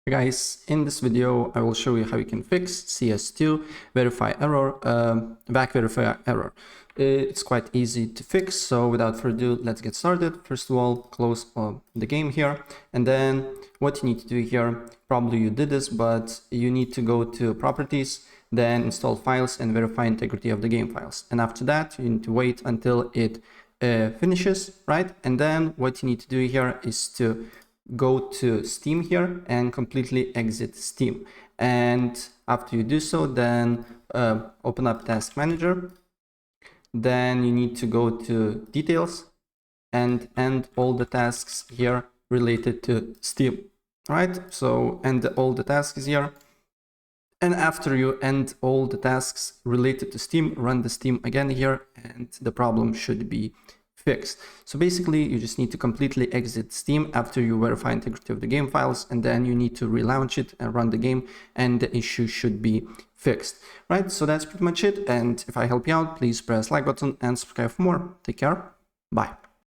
Hey guys, in this video I will show you how you can fix CS2 verify error, VAC verify error. It's quite easy to fix, so without further ado, let's get started. First of all, close the game here, and then what you need to do here, probably you did this, but you need to go to properties, then install files and verify integrity of the game files. And after that, you need to wait until it finishes, right? And then what you need to do here is to go to Steam here and completely exit Steam. And after you do so, then open up Task Manager. Then you need to go to Details and end all the tasks here related to Steam. All right, so end all the tasks here. And after you end all the tasks related to Steam, run the Steam again here, and the problem should be fixed. So basically, you just need to completely exit Steam after you verify integrity of the game files, and then you need to relaunch it and run the game, and the issue should be fixed. Right, so that's pretty much it. And if I help you out, please press like button and subscribe for more. Take care. Bye.